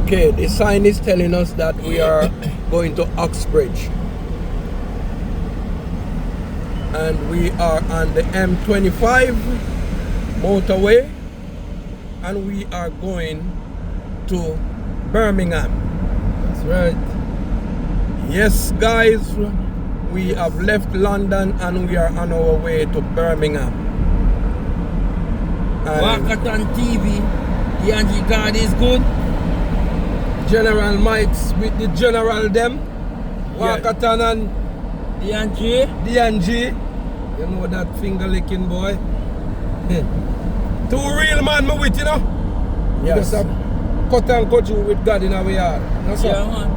Okay, the sign is telling us that we are going to Uxbridge. And we are on the M25 motorway. And we are going to Birmingham. That's right. Yes, guys, we have left London and we are on our way to Birmingham. Waakaton TV, the Angie God is good. General Mikes with the general them. Waakaton and The Angie. You know that finger licking boy. Two real man me with, you know. Yes. Just a cut and cut you with God in our yard. No, sir? Yeah, man.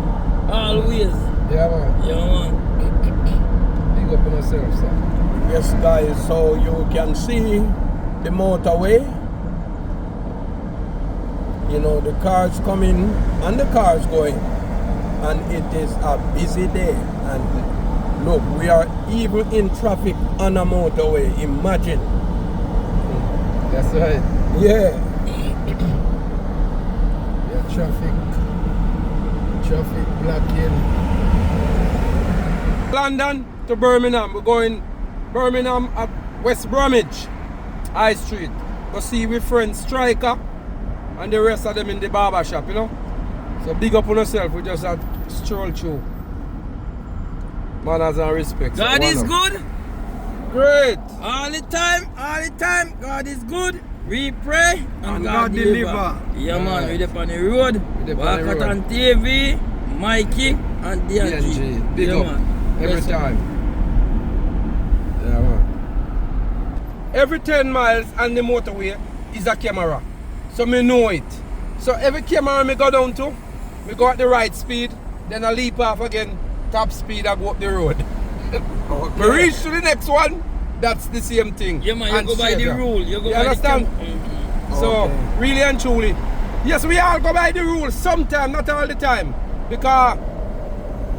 Always. Yeah, man. Yeah, man. Big up on yourself, sir. Yes, guys, so you can see the motorway. You know, the cars coming and the cars going. And it is a busy day. And look, we are even in traffic on a motorway. Imagine. That's right. Yeah. Yeah, traffic blocking. London to Birmingham. We're going Birmingham at West Bromwich High Street. Go see with friend Striker and the rest of them in the barbershop, you know. So big up on yourself. We just had stroll through. Manners and respect. God is good. Great. All the time. God is good. We pray and God deliver. Yeah, man. We up on the road. Waakaton TV, Mikey and DNG. Big yeah, up. Man. Every Yes, time. Yeah, man. Every 10 miles on the motorway is a camera. So me know it. So every camera me go down to, me go at the right speed, then I leap off again, top speed, I go up the road. Okay. Me reach to the next one, that's the same thing. Yeah, man. You And go by the straighter. rule. You go by understand? the So, Okay. really and truly, yes, we all go by the rules sometimes, not all the time. Because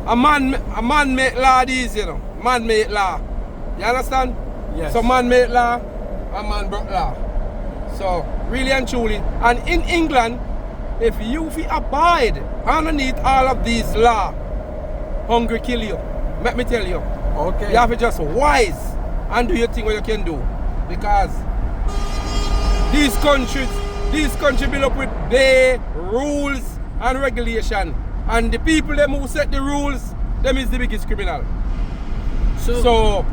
a man make law these, you know. Man make law. You understand? Yes. So man make law, a man broke law. So, really and truly. And in England, if you abide underneath all of these laws, hungry kill you. Let me tell you. Okay. You have to just wise and do your thing what you can do. Because these countries build up with their rules and regulation. And the people them who set the rules, them is the biggest criminal. So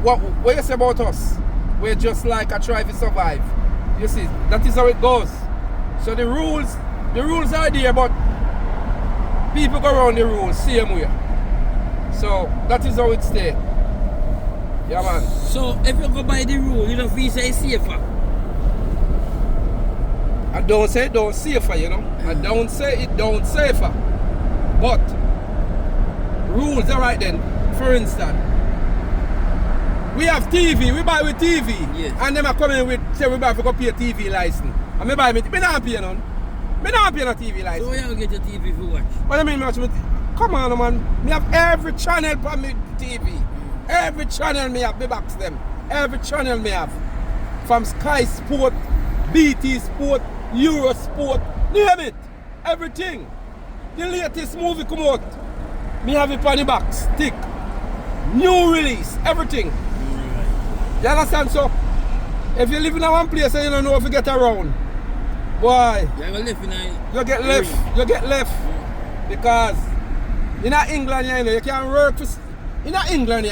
what you say about us? We're just like a try to survive. You see, that is how it goes. So the rules are there, but people go around the rules same way. So that is how it stay. Yeah, man. So if you go by the rule, you don't feel say safer. I don't say it don't safer, you know. I don't say it don't safer. But rules are right then. For instance, we have TV, we buy with TV. Yes. And them are coming with say we buy for go pay a TV license. And me buy me not pay none. Me not pay no TV license. So you get your TV for watch. What I mean, come on, man. Me have every channel for me TV. Every channel me have, me box them. Every channel me have. From Sky Sport, BT Sport, Euro Sport, name it. Everything. The latest movie come out. Me have it on the box. Tick. New release. Everything. You understand? So, if you live in one place and you don't know if you get around, boy, you get left. You get left. Because in England, you know, you can't work for, in England,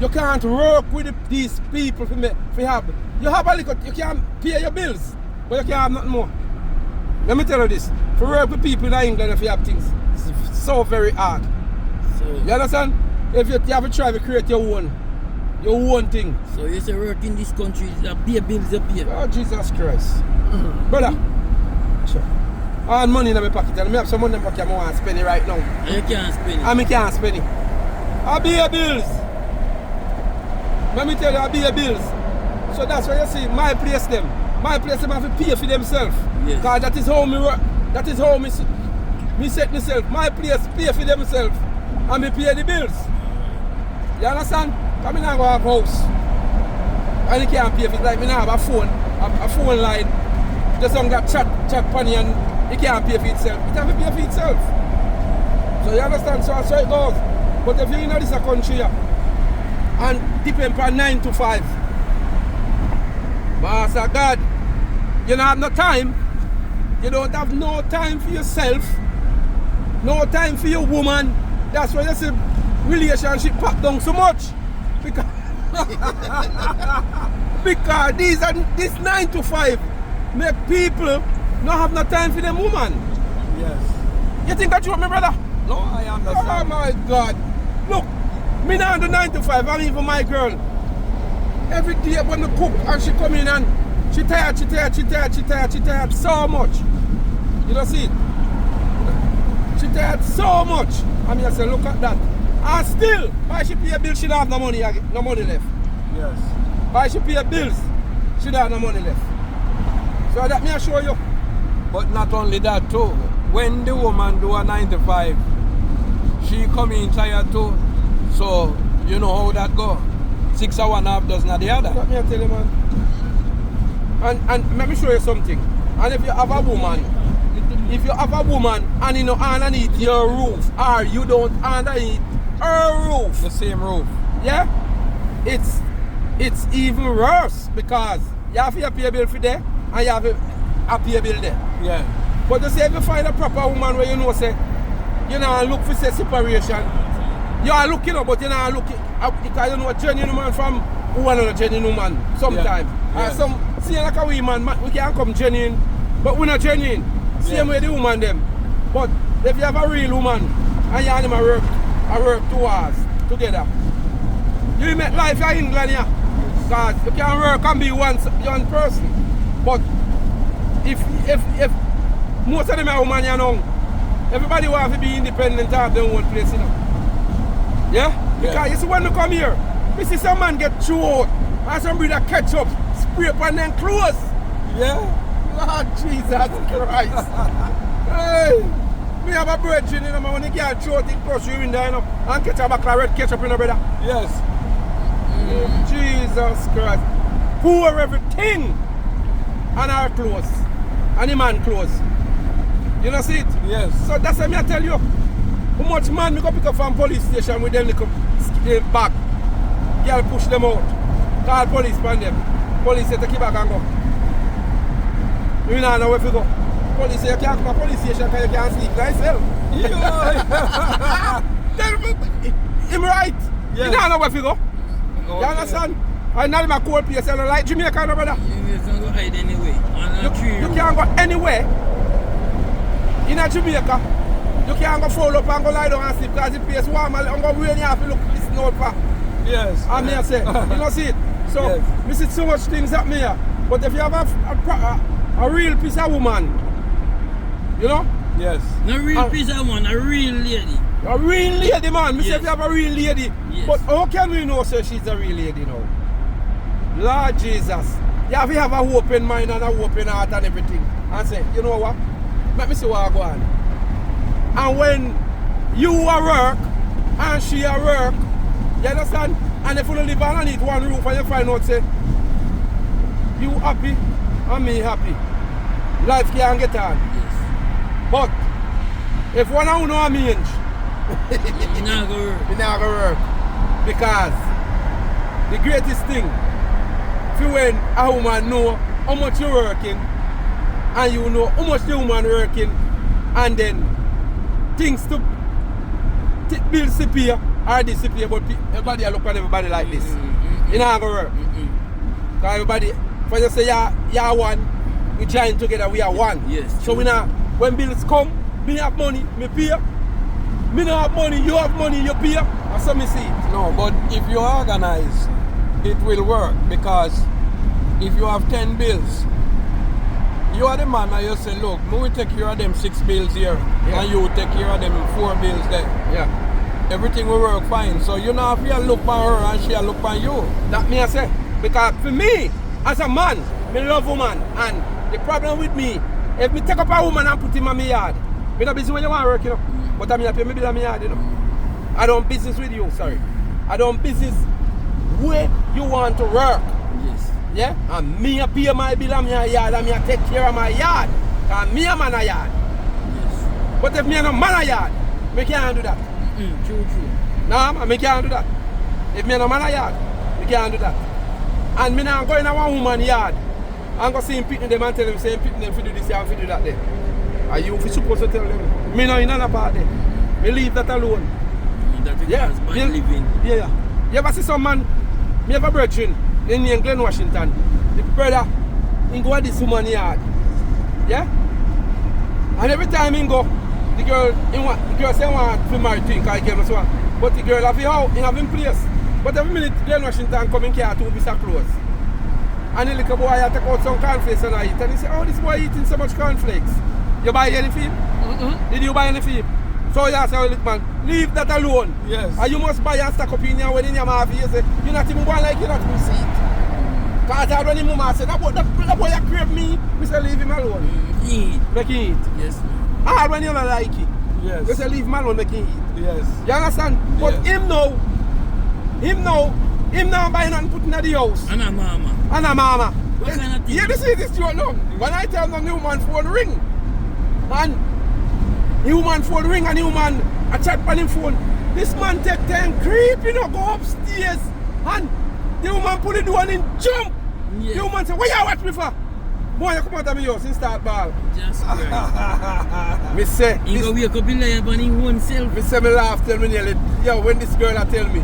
you can't work with these people for have. You have a little, you can pay your bills, but you can't have nothing more. Let me tell you this, for work with people in England, if you have things, it's so very hard. So, You understand? If you have to try to create your own thing. so you say work in this country, pay bills you pay. Oh, Jesus Christ. Brother, sure. I have money in my pocket and I have some money in my pocket I want to spend it right now. And you can't spend it. And I can't spend it. I pay your bills. Let me tell you, I pay your bills. So that's why you see, my place them have to pay for themselves. Yes. Because that is how me work. That is how me set myself. My place pay for themselves. And me pay the bills. You understand? Because I don't have a house. And you can't pay for it. Like I have a phone line. Just don't got chat funny and it can't pay for itself. It have to pay for itself. So you understand? So that's how it goes. But if you're in this country here, and depend on 9 to 5, Master God, you don't have no time. You don't have no time for yourself. No time for your woman. That's why you see relationship pop down so much. Because, because this 9 to 5 make people not have no time for them woman. Yes. You think that's true, my brother? No, I understand. Oh my God. Look, me now do 9 to 5, and even my girl. Every day when I cook and she come in and she tired so much. You don't see it? She tired so much. I mean, I say, look at that. And still, why she pay a bill, she don't have no money left. Yes. Why she pay bills, she don't have no money left. So that me I show you. But not only that too. When the woman do a 9 to 5, she come in tired too. So you know how that go. 6 hours and a half does not the other. Let me tell you, man. And let me show you something. And if you have a woman, and you know underneath your roof, or you don't underneath her roof, The same roof. yeah, it's even worse because you have to pay a bill for there and you have to pay a bill there. Yeah. But you say if you find a proper woman where you know say, you know, look for say separation, you are looking up, but you know looking because you know a genuine woman from who are not a genuine woman sometimes. Yeah. And some see like a woman, we can come genuine, but we're not genuine. Same way the woman them. But if you have a real woman and you and them work 2 hours together, you make life in England here. Because you can work and be one person. But if most of them are women, you know, everybody wants to be independent and have their own place, you know. Yeah? Because you see when you come here, you see some man get through out and some brother catch up, spray upon them clothes. Yeah. Lord Jesus Christ. Hey, we have a brethren, you know, when you get through out, it cross you in there, you know, and catch a buckle of red ketchup, you know, brother. Yes. Jesus Christ. Pour everything on our clothes, and the man clothes. You know see it? Yes. So that's what I tell you. How much man we go pick up from police station with them little back. Girl push them out. Call police on them. Police say take it back and go. You don't know where to go. Police say you can't come to police station because you can't sleep by yourself. Tell me, him right. Yes. You don't know where to go. Okay. You understand? I'm not in my cold place, I don't like Jamaica, no brother. You can go hide anyway. You can't go anywhere in a Jamaica. You can't go fall up and go lie down and sleep because the place warm and go rain, you have to look listen out for. Yes. I mean, I say, you know see it? So, Yes. we see so much things happening here. But if you have a real piece of woman, you know? Yes. No real piece of one, a real lady. A real lady, man. Me say Yes. if you have a real lady. Yes. But how can we know say she's a real lady now? Lord Jesus. You have to have a open mind and a open heart and everything. And say, you know what? Let me see what I go on. And when you are work and she are work, you understand? And if you live underneath one roof and you find out say, you happy and me happy. Life can get on. Yes. But if one of you know a mange, You not go work. it not gonna work. Because the greatest thing for when a woman know how much you're working and you know how much the woman working and then things to bills disappear or disappear, but everybody look at everybody like this. It not gonna work. Because everybody, when you say you're one, we join together, we are one. Yes, So we now, when bills come, me have money, me pay. Me don't have money, you have money, you pay. That's how me see it. No, but if you organize, it will work because if you have 10 bills, you are the man and you say, look, me will take care of them 6 bills here and you will take care of them 4 bills there. Yeah. Everything will work fine. So you know if you look on her and she look on you. That me I say. Because for me, as a man, me love woman. And the problem with me, if me take up a woman and put him in my yard, me not busy when you want to work, you know. But I mean, I pay me bill in my yard, you know. I don't business with you, sorry. I don't business where you want to work. Yes. Yeah? And me I pay my bill in my yard and me I take care of my yard. Because me a man a yard. But if me no man a yard, me can't do that. True. Nah, man, me can't do that. If me no man a yard, me can't do that. And me now go in a one woman yard and go see him pitting them and tell them, say him pitting them to do this and to do that there. Are you supposed to tell them? Me no in another part there. Me leave that alone. That regards bad living. Yeah. You ever see some man, me have a brethren in Glen, Washington. The brother, he go at this woman yard. Yeah? And every time he go, the girl say want to marry to him because he gave me so on. But the girl have him out, he have him place. But every minute Glen Washington come in here 2 pieces of clothes. And the little boy I take out some cornflakes and I eat. And he say, oh, this boy eating so much cornflakes. You buy any for him? Did you buy any for him? So you say, oh, look man, leave that alone. Yes. And you must buy and stack up in your wedding your mouth. You say, you're not even going like you're not even see it. Because I when him mama said, that boy you crave me, I say leave him alone. Eat. Make him eat. Yes. All when you don't like it. Yes. You say leave him alone, make him eat. Yes. You understand? But him now buying and putting at the house. And a mama. And a mama. What kind of thing? Yeah, this is this you know. When I tell them the woman phone ring. And the woman phone ring and the woman a chat on him phone. This man take time creeping up, go upstairs. And the woman put the door and jump. Yeah. The woman say, what you watch me for? Boy, you come out of my house and start ball. Just right. Me say, He go wake up in there by his own self. me say me laugh, tell me nearly, yo, when this girl a tell me,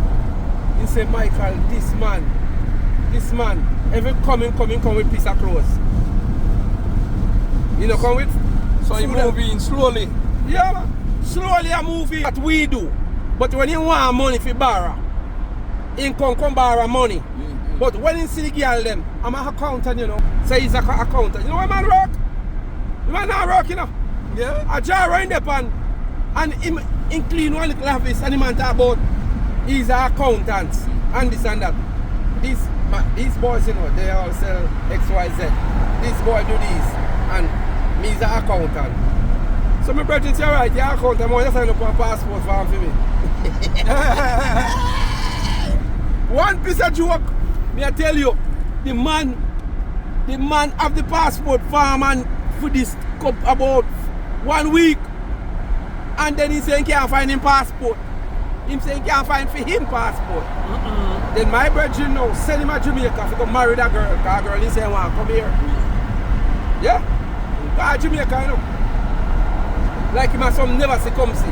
he say, Michael, this man, every coming with piece of clothes. You know, come with? So he moving slowly. Yeah, man. Slowly a moving. What we do. But when you want money for borrow, he come borrow money. But when you see the girl them, I'm an accountant, you know. Say he's an accountant. You know what man work? The man not work, you know. Yeah. A jar in the pan and him clean one little office and the man talk about he's an accountant and this and that. These boys, you know, they all sell XYZ. This boy do this and me's an accountant. So my brother say, alright, you're an accountant, I just sign up a passport for me. One piece of joke, me I tell you, the man have the passport farm and for this about 1 week. And then he say he can't find him passport. Him say he can't find for him passport. Then my brother now send him to Jamaica to go marry that girl. Because girl he say I want to come here. Yeah? Because Jamaica, you know. Like him and some never say come see.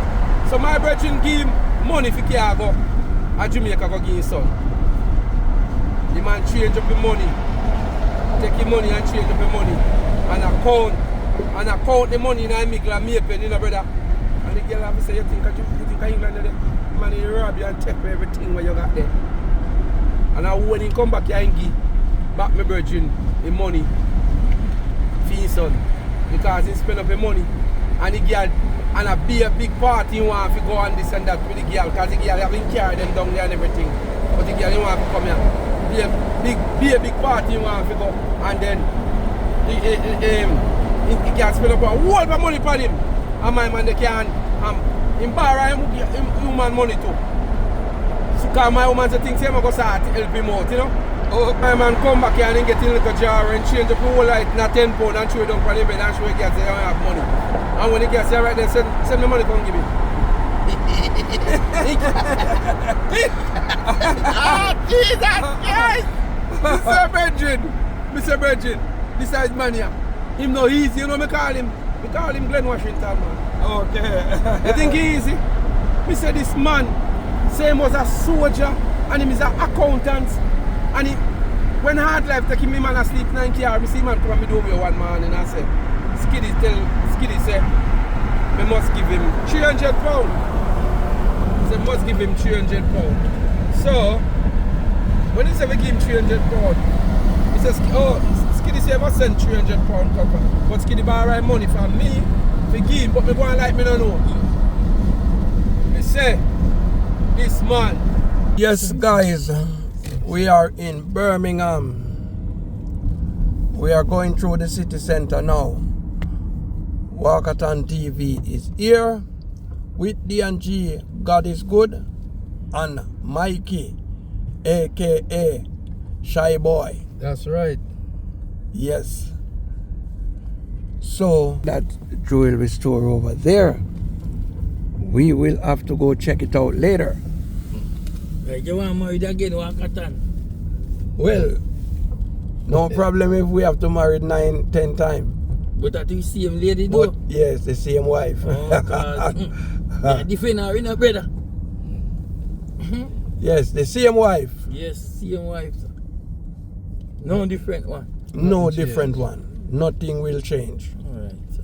So my brother give him money for car go. And Jamaica go give his son. The man change up the money. Take the money and change up the money. And account the money in a migla pen, you know, brother. And the girl have to say, you think England there? Man, he rob you and take everything where you got there. And when he come back here and give back my virgin the money for his son. Because he spend up the money. And the girl, and a big party he want to go on this and that with the girl. Because the girl having carried them down there and everything. But the girl he want to come here. Be a big party he want to go. And then he can spend up a whole lot of money for him. And my man they can borrow him woman money too. So because my woman say things him go start help him out, you know. Oh, my man come back here and he get in a little jar and change up the whole light in a 10 pound and throw it down for him and show the girl say I don't have money. And when the girl say right then send me money come give him. Oh Jesus Christ! Mr. Virgin, this is man here. Him no easy, you know me call him Glen Washington, man. Okay. You think he easy? Me say this man, same was a soldier and him is an accountant. And he, when hard life take him man asleep 9 car, me see man come and me do me one man and I say, Skiddy say, me must give him 300 pounds. Say must give him 300 pounds. So when he say we give him 300 pounds, he says, oh, Skiddy say I must send 300 pounds cover. But Skiddy borrow money from me to give him, but me go on like me don't know. Me say, this man. Yes, guys, we are in Birmingham. We are going through the city center now. Waakaton TV is here with D&G, God is Good, and Mikey, aka Shy Boy. That's right. Yes. So that jewelry store over there, we will have to go check it out later. Right, you want married again, Waakaton? Well, no problem if we have to marry 9, 10 times. But that the same lady But though? yes, the same wife. Oh, cause yeah, different her, you know, brother? Yes, the same wife. Yes, same wife. Sir. No different one. No different one. Nothing will change. Alright, sir.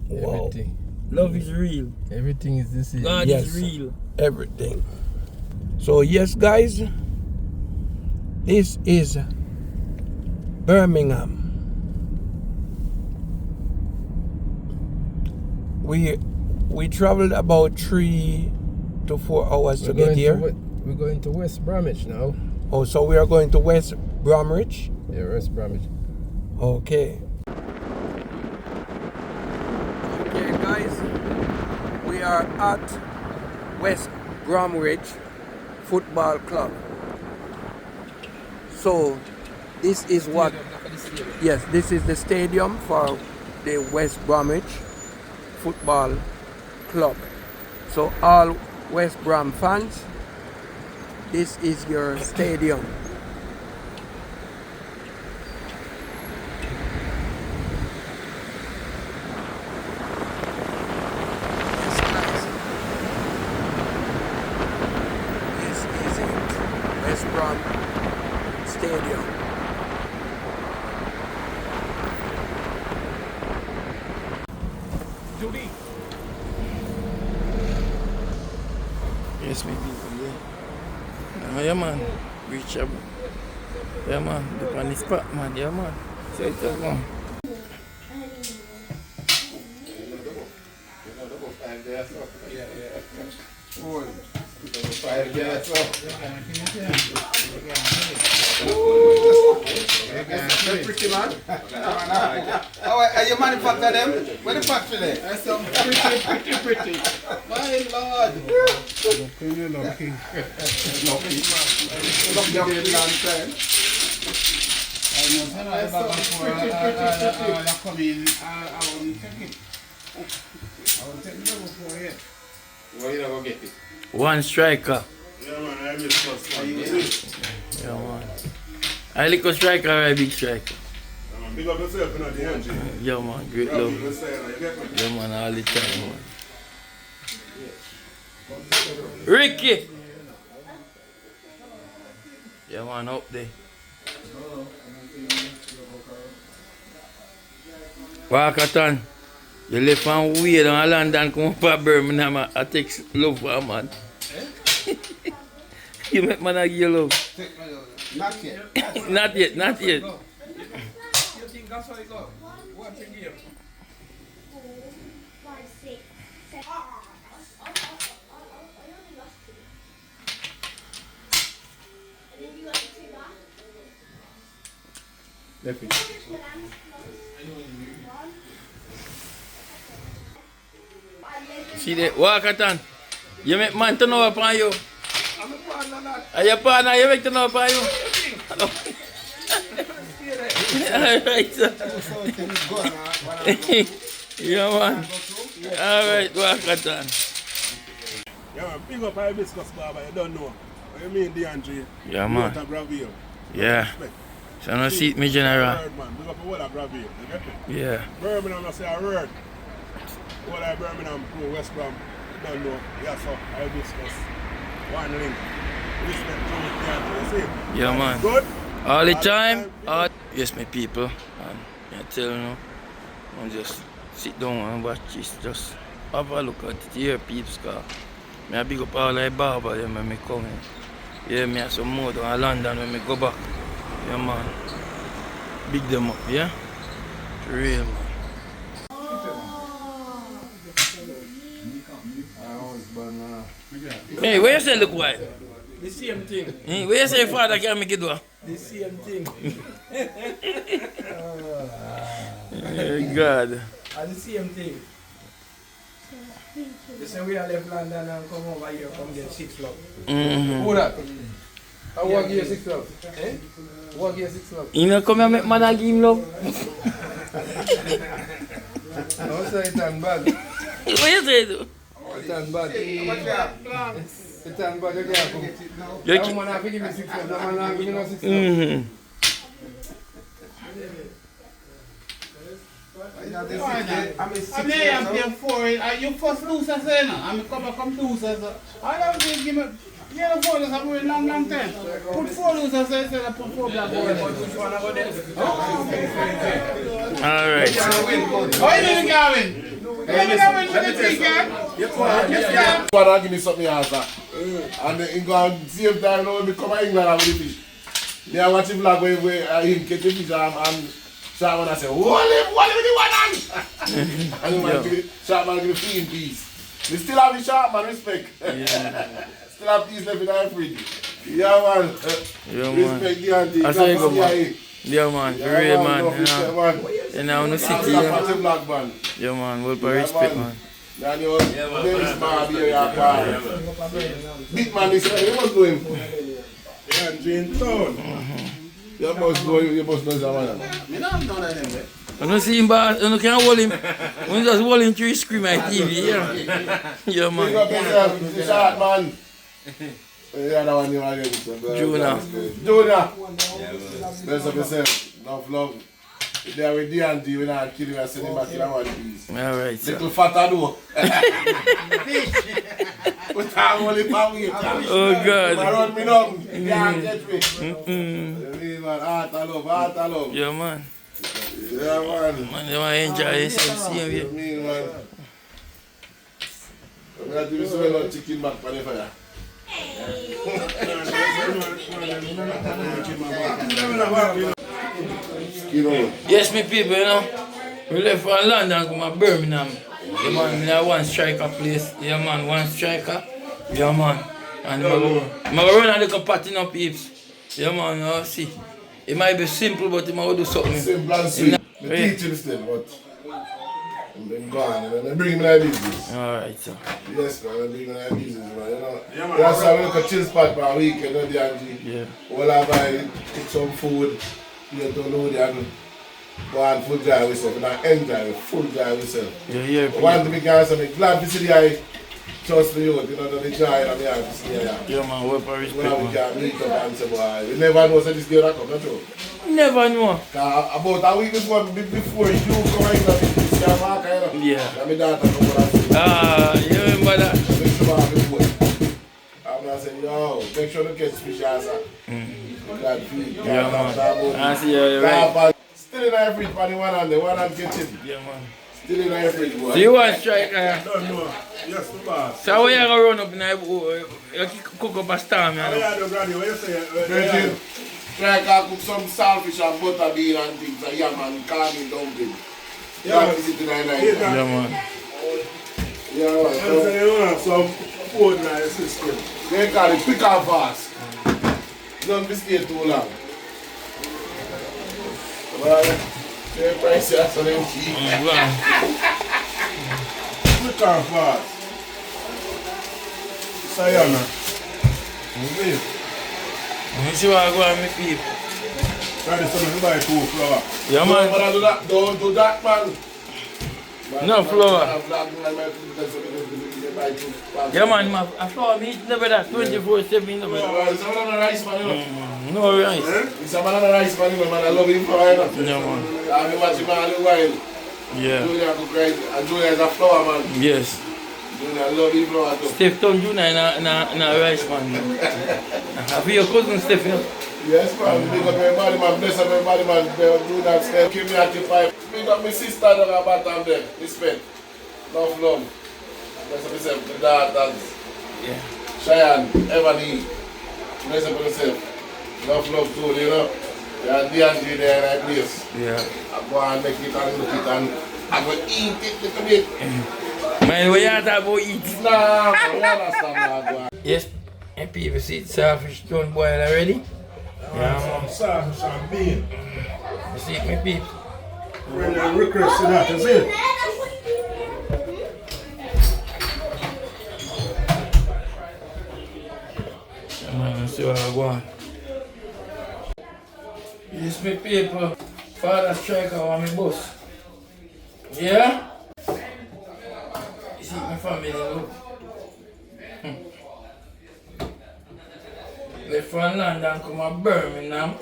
Wow. Everything. Love is real. Everything is the same. God Yes. is real. Everything. So yes, guys, this is Birmingham. We traveled about 3 to 4 hours to get here. We're going to West Bromwich now. Oh, so we are going to West Bromwich? Yeah, West Bromwich. Okay. Okay, guys, we are at West Bromwich Football Club. So, this is what, yes, this is the stadium for the West Bromwich Football Club. So, all West Brom fans, this is your stadium. West Brom Stadium. Yes, my people, yeah. Yeah, man. Reachable. Yeah, man. Look on the spot, man. Yeah, man. So it's a go. Pretty man. Are you manufacture them? Where the factory there? That's some pretty. My lord. One striker. Yeah, man, I miss first one. Yeah, man. I like a striker or a big striker? Yeah, man, big up yourself, you know, the NG. Yeah, man. Great Yeah, love. people say, you get me? Yeah, man. All the time, man. Ricky! Yeah, man. Up there. Waakaton. You left and weird on London, come up to Birmingham. I take love for a man. You make man give you love. Not yet. Not yet, not yet. You think that's how it goes? What's the game? 4, 5, 6, 7. I only lost 2. And then you got 2 back. Left it. See that? Waakaton. You make man turn over upon you. I'm a partner that. Are you a partner? You make turn over upon you. Alright, sir. Yeah, man. Alright, Waakaton. Yeah, man, big up Hibiscus Barber, you don't know. What you mean, DNG? Yeah, man. Water Bravio. Yeah. So no seat me general. Word, man. Big up the Water Bravio. You get me? Yeah. Birmingham, I say a word. What I Birmingham, go West Brom, you don't know. Yeah, so Hibiscus. One link. Respect to it, you see? Yeah, man. Good? All the time. Yes, my people. And I tell you now, I'm just sit down and watch this. Just have a look at it here, peeps. Cause I big up all the barber them when I come in. Yeah, me have some more down in London when I go back. Yeah, man. Big them up, yeah? For real, man. Hey, where you say look white? The same thing. Where you say father can make it do? The same thing. God. The same thing. They say we are left London and come over here come get 6 love. Mm-hmm. that? I walk here 6 love. Eh? Walk here 6 love. You know come here make man and give him love. say it's on bad. What you say though? It's on bad. It's on bad. You can't come. You That woman have to give me 6 months. That man have to give me 6 months. Mm-hmm. I'm here for it. You first lose us, I'm come lose us. I don't think give me. Yeah, the 4 losers have been long time. Put 4 losers instead of put 4 black boys. Alright. How you doing, Gavin? Father give me something else, and in God same time now we come to England and with the fish. They are watching vlog where him catch the fish and Sharman say, "Hold him with the one hand." And the man Sharman give the free in peace. We still have the Sharman respect. Still have peace left in our fridge. Yeah man. Respect the auntie. That's how you go, man. Yeah man, the real man, you know, in the city, yeah man, well for respect man. Big man, this you must know him. Yeah, Jane Town. You must know that man. I don't see him, but you can't hold him. When you just hold him through his screen on TV, yeah. Yeah man. Big up yourself, the short man. Yeah, that one you are getting. Jonah. Bless up yourself. Enough love. There with D&D, we're not kidding, we're sending back in one piece. Alright, sir. Little fatter though. But I'm only power. Oh God. I run me down. You can't get me. Man, heart of love. Yeah man. Yeah man. Man, they want to enjoy yourself, see him. Me man. I'm going to do some chicken back for the fire. Yes, me people, you know. We left from London to my Birmingham. Yeah, man, we have one striker place. Yeah, man, one striker. Yeah, man. And I'm run a little party up peeps. Yeah, man, you see. It might be simple, but it might do something. Simple and sweet. The teaching still, but I'm gone. I'm bringing my business. Alright, sir. Yes, man, I'm bringing my business, man. You know, that's why we look at chill spot for a weekend, you know, the Angie. Yeah. All I buy, cook some food, you don't know the and go on full drive with yourself. And I enjoy full drive with yourself. Yeah, yeah. One to be guys, I'm glad to see the eye. Trust me, you know, the joy and the eye to see the eye. Yeah, man, well for respect, When we man. can meet up and say, boy, you never know that this girl that come, not true? Never know. About a week before you come in, this year, Mark, you know? Yeah. And my daughter come over and say, You remember that? I'm not saying, yo, make sure you catch fish as a glad feed. Yeah, man. I see you're right. Still in our fridge, for the one hand kitchen. Yeah, man. Still in our fridge, boy. So you want to strike? Don't know. Yes, the boss. So how you going to run up in the you cook up a storm, you know? What you say? Try to cook some saltfish and butter bean and things, and yam and carne dumpling. Yeah, visit in our night. Yeah, man. Yeah, man. So you want some food in our system. They call it quick and fast. Don't be stay too long. Well, the price is so cheap. Quick and fast. Sayana. Let me see what I go and make people. Try this one, you buy 2 flour. Yeah, man. But don't do that, man. No flour. Yeah, man, I flour me eat never that 24/7 never. It's a banana rice, man, you know. No rice. It's a banana rice, man, you know, man. I love him for it. Yeah, man. I've been watching man a little while. Yeah. Julia cook rice, and Julia is a flour, man. Yes. Julia love him flour too. Steph Tom Jr. in a rice, man. Have your cousin Steph, you know? Yes, man. Big up everybody, man. Bless up everybody, man. Do that step. Keep me occupied. Big up my sister down at bottom there. Respect. Love, love. Bless up yourself. The daughters. Yeah. Cheyenne, Ebony. Bless up yourself. Love, love too, you know. Yeah, D&D there in that place. Yeah. I go and make it and look it and I go eat it little bit. Man, what you talk about eat? Nah, man, you understand now, go on. Yes, and people see the saltfish done boil already. Yeah, man. Saltfish and bean. You see it, my peeps? When you request that, is it? Man, let's see what I want. Yes, my people. Father striker on my bus. Yeah? family, look. Left from London, come to Birmingham.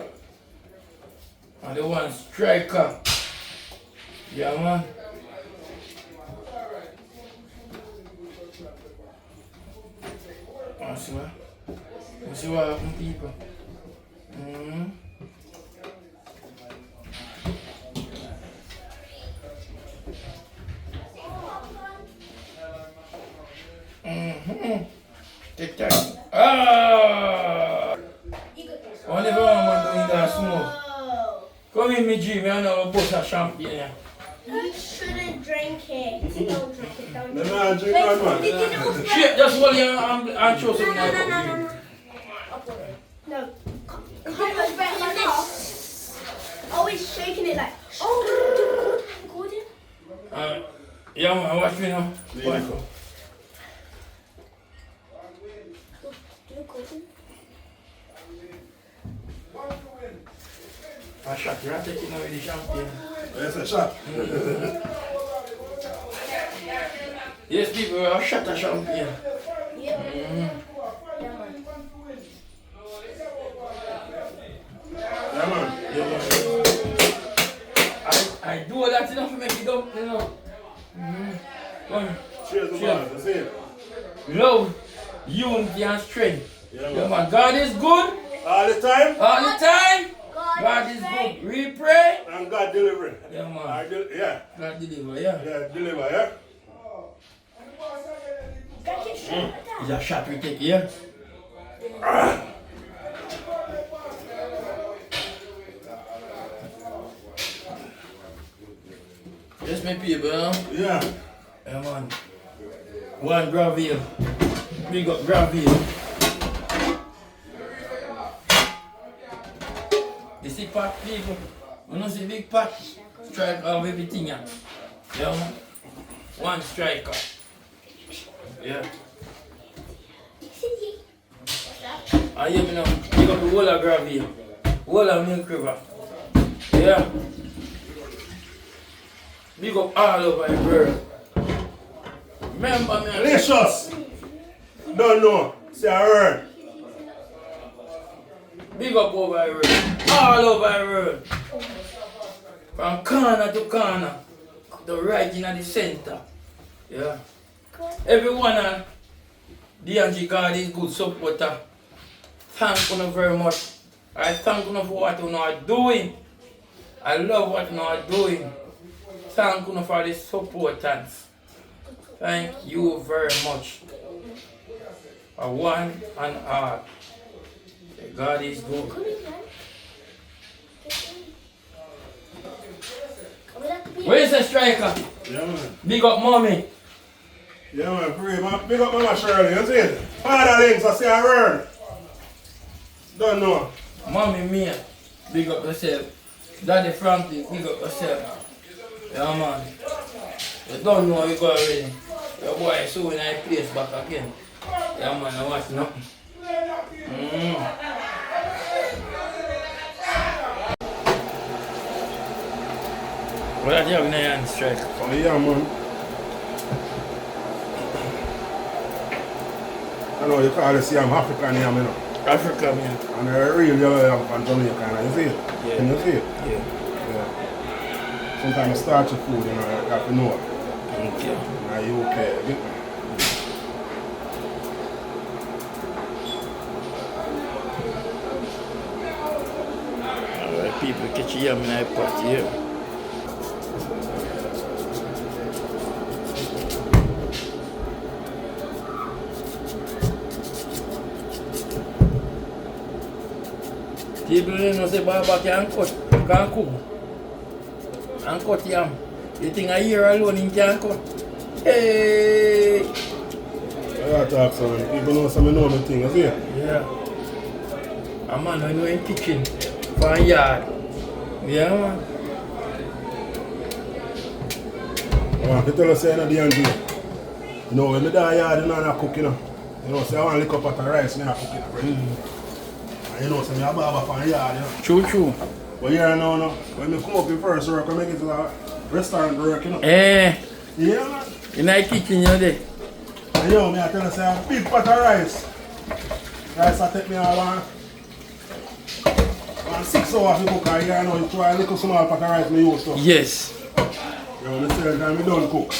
And the one striker. Yeah, man. See what happened, people. Take time. Ah! Only one man doing that smoke. Come in, me G, me and a bottle of champagne. You shouldn't drink it. Don't drink it. Don't No, drink no, drink that one. it. Shit, just hold your and show some now. No. Because like this. Always shaking it like. Oh, recording. Yeah, man, watch me now. Watch. A shot, you're not taking away the champagne. Yes, a shot. Yes, people, a shot of champagne. Yeah. Yeah, man. Yeah, man. I do all that to make it up, you know. Come on. Cheers, man. That's it. Love, unity and strength. Yeah, Yeah, man. man. God is good All the time, all the time. God is good. We pray. and God deliver. Yeah, man. Yeah, God deliver, yeah. yeah, deliver, yeah. It's a shot we take here. Yes, my people, Yeah. Yeah, man. One gravel. Big up gravel. You see pot, people? You know see big pot? Strike off everything, yeah. Yeah, man. One striker. Yeah. I hear me now. Big up the whole of gravel. Whole of Milk River. Yeah. Big up all over the world. Remember me. Delicious. Don't know. See, I heard. Big up over the world. All over the world. From corner to corner. The right in the center. Yeah. Everyone on DNG God is good supporter. Thank you very much. I thank you for what you are doing. I love what you are doing. Thank you for the supporters. Thank you very much. For one and all. God is good. Where is the striker? Yeah, man. Big up mommy. Yeah, man. Pray, man. Big up Mama Shirley. You see it? Father links, I see I heard. Don't know. Mommy Mia. Big up yourself. Daddy Franklin. Big up yourself. Yeah, man. You don't know you go already. Your boy soon I place back again. Yeah, man. I watch nothing. What are you having a hand strike? Oh, yeah, man. I know you call this yam African yam, you know. Africa, man. And they're real yellow yam from Jamaica, you see it? Yeah. Can you see it? Yeah. Yeah. Sometimes you start your food, you know, you have to know it. Thank you. Now you okay, you get me? Alright, people catch you yam in a pot here. People don't know say barber can cook. And cut yam. You think a year alone he can cut? Hey! I talk son. People know some know the thing, you see it? Yeah. A man who know in kitchen for a yard. Yeah, man. I want to tell you say in the end, you know, when I die yard, you know, I cook, you know. You know, say I want to lick up at the rice, I cook it. And you know, say I barber for a yard, you know. True. But here now, no, when I come up in first work, I make it to a restaurant work, you know. Eh, Yeah, man. in the kitchen you there. Yo, me I tell you, say a big pot of rice. Rice I take me one 6 hours to cook, and you know, you try a little small pot of rice me use to. Yes. You know, the second time I don't cook.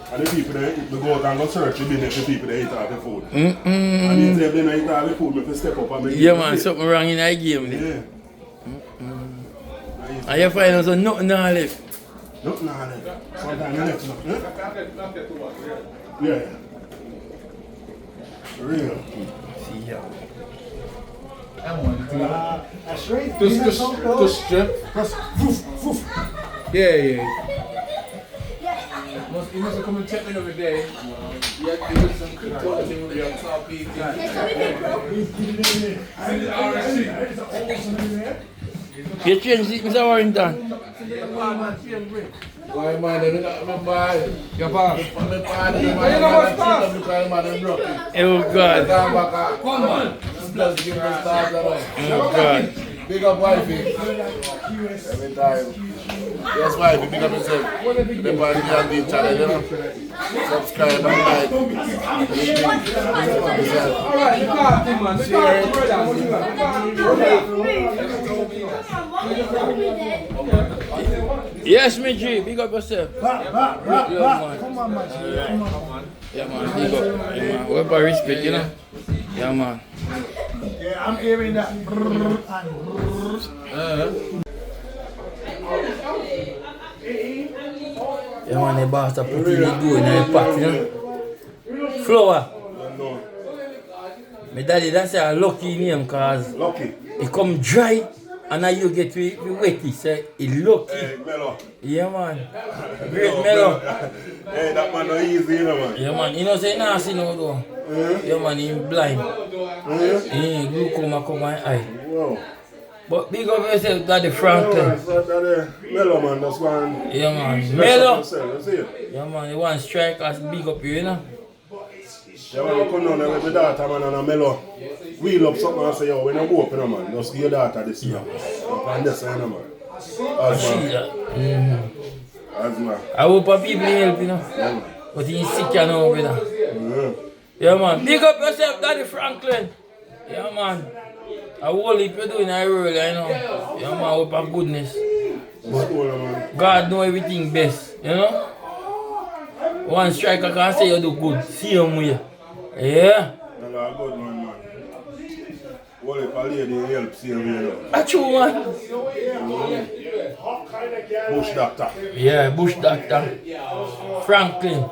And the people they eat, we go out and go search the business for people that eat all the food. And if they don't eat all the food, we have to step up and make Yeah, man, something wrong in that game. Yeah. And you find out so nothing now left. Nothing all left. Sometimes you left enough. Yeah. Real. See ya. That's right. To strip. Yeah. You must come and check me every day. You have to do some cryptology with your top people. You change it, Mr. Warrington. Why man, they don't remember your father. Oh God. Come on. Oh God. Big up wifey. Every time. Yes, wifey, big up yourself. Remember the young channel, you know. Subscribe and like. Alright, you can't think, man. Share Yes, me G, big up yourself. Come on, man. Yeah, man, big up. Yeah, man. What about respect, you know? Yeah, man. Yeah, I'm hearing that. Yeah, man, the boss put in the dough in the pot, you know? Flour. My daddy, that's a lucky name, because Lucky. it come dry and now you get it wetty, so it lucky. Hey, Mello. Yeah, man. Great mellow. Hey, that man not easy, you know, man. Yeah, man. You know, say nasty now, though. Yeah, man, he's blind. Glaucoma come my eye. Wow. But big up yourself, Daddy Franklin. Mello, man, that's one. Yeah, man. Mellow. You see it? Yeah, man. You want strike as big up you, you know? Yeah, man, you come down there with the daughter, man, and a Mello. Wheel up something and say, yo, when you go up, you know, man, just give your daughter this year. And this, you know, man. As See man. that. As man. I hope people help, you know? But he's sick, you know, brother. Yeah, man. Big up yourself, Daddy Franklin. Yeah, man. I whole heap you doing a world, you know. Yeah, man, hope of goodness. But God know everything best, you know? One striker can say you do good. See him with yeah? Hello, good man, man. Well, if a lady help, see him, you know. That's true, man. Bush doctor. Yeah, Bush Doctor. Franklin.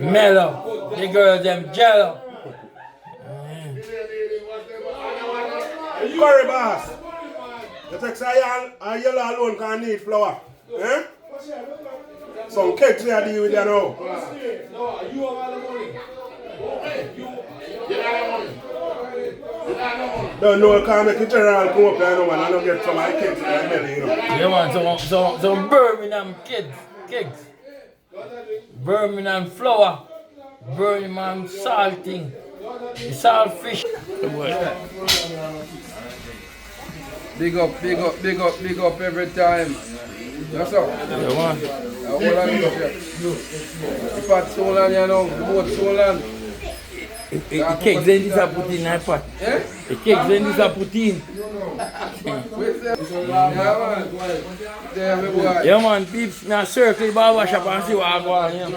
Mello. The girls, them jello. Curry boss. You take a yellow alone can need flour. Eh? Some cakes they are deal with you now. Don't know, can't make it general come up there, no man. I don't get some of the cakes in the belly, you know. Yeah, man, some Birmingham cakes. Birmingham flour. Birmingham salting. The salt fish. Big up every time. That's all. Yeah, man. The pot so long, you know, the boat so long. The cakes then this are put in that pot. The cakes then this are put in. Yeah, man, peeps, now circle the barbershop and see what I go on here.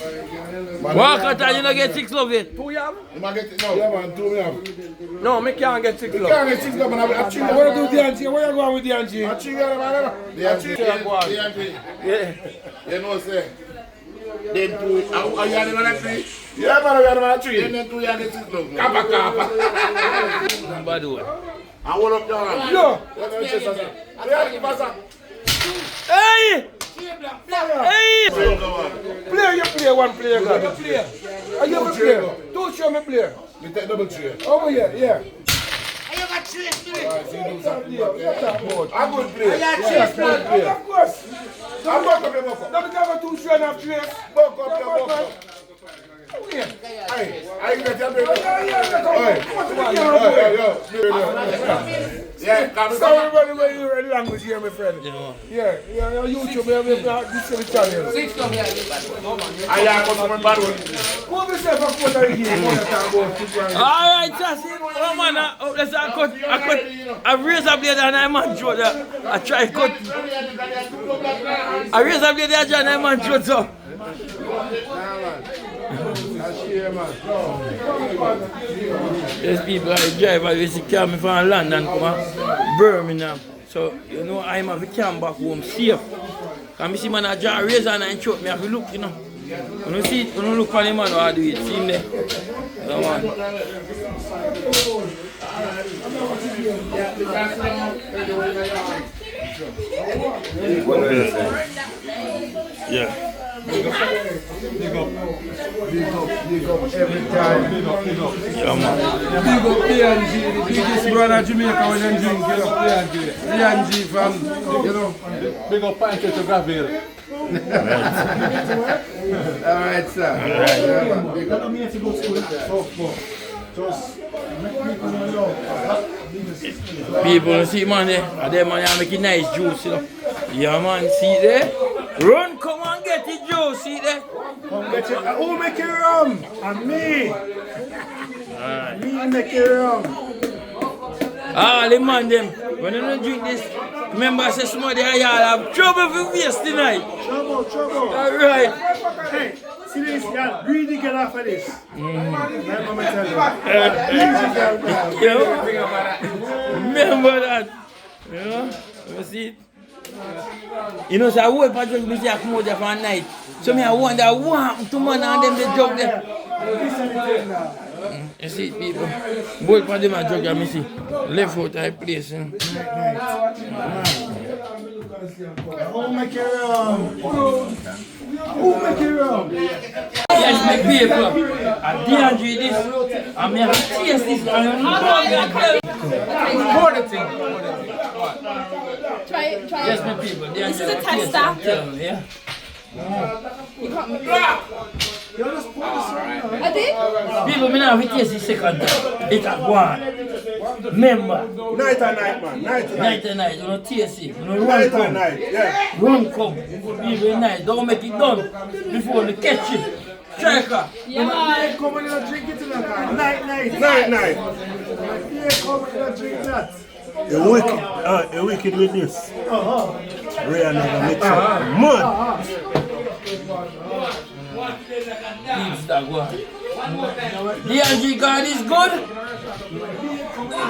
Waakaton, you don't get 6 love yet. 2 yam? You might get it now. Yeah, man, 2 yam. No, me can't get 6 You love. can't get 6 yam, man. I'm chewing. What do you do, DNG? Where you going with DNG? I'm chewing, man. Yeah. You know, say. Them 2, are you on the tree? Yeah, man, we are on the tree. Them 2 yam get 6 love. Kappa. Bad one. I hold up your hand. Yo! Hey! Hey! Play, you play one player, God. You play. Are you a player? Don't show me player. We take double tree. Over here, yeah. Alright, see you do something. Yeah, what's that board? I'm good player. Yeah, of course. I'm back up your buck up. Don't have a 2 strand of trace. Buck up your buck up. Hey, I get your baby. Yeah, come So everybody when you read language here, my friend. Yeah, YouTube, we have this is Italian. I got some bad one. What we say for Puerto Rican? Alright, just oh man, let's I raise a blade and I'm on throat. I try to cut. I raise a blade and I'm on throat. So. There's people I drive and they come from London, come Birmingham. So you know I'm have to come back home safe. Can I see man I draw a razor and I choke me have to look, you know. When you see, when you look for the man how do it, see him there. You man. Yeah. Big up every time. Yeah, man. Big up PNG, the biggest brother Jamaica when they drink, you know. PNG from, you know. Big up Pancho to Gaville. Alright, sir. Big up. People see man there, and them man making nice juice, you know. Yeah man, see there? Run, come and get the juice, see there? Come get it. Who make it rum? And me. Me make it rum. Ah, the man them, when you don't drink this, remember I said somebody y'all have trouble for waste tonight. Trouble. Alright. Hey, see this, y'all. Greedy get off of this. Remember me tell you. Remember that. You know? You see it? You know, so I wait for drink, I come out there for a night. So I wonder what happened to man and them they drug there. You see people, both for them a drug and I see left out of place. Who make it rum? Who make it rum? Yes, my people, I did this, I may have to taste this. Pour the thing. Try it. Yes, my people, This is a tester. Yeah. I did? People, me now have to taste the second time. It's a one. Remember, Night and night, man. night and night, you don't taste it. You don't run Night and come. night, yeah. Run come. People night, don't make it done before they catch it. Striker. Yeah, man. Come and you drink it in the car. Night. Yeah, come and you drink that. You wicked with this. Real never mix up. Mud. Leaves that one. The NG card is good.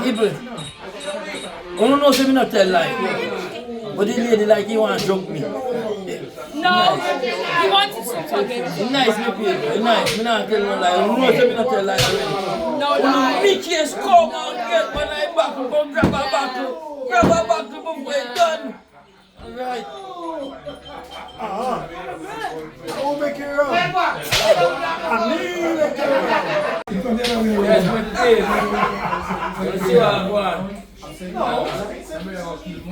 People, I don't know if I'm not tell lie. But the lady like he want to drunk me. No, he wanted some talking. It's nice, my people. Nice. I'm not telling no lie. I don't know if I'm not tell lie already. No lie. Mickey's come and get when I back up and grab a bottle. Grab a bottle before it's done. Alright. Who make it rum? And me make it rum. Yes, my people. You see what I want?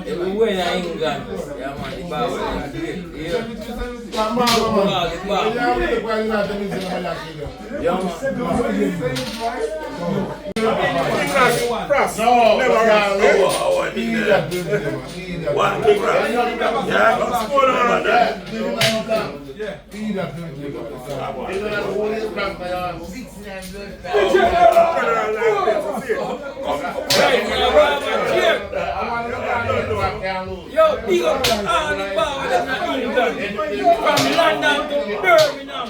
Everywhere in England, yeah man, the bar was great. Yeah. Yo, big up to all the bar that's in England. From London to Birmingham.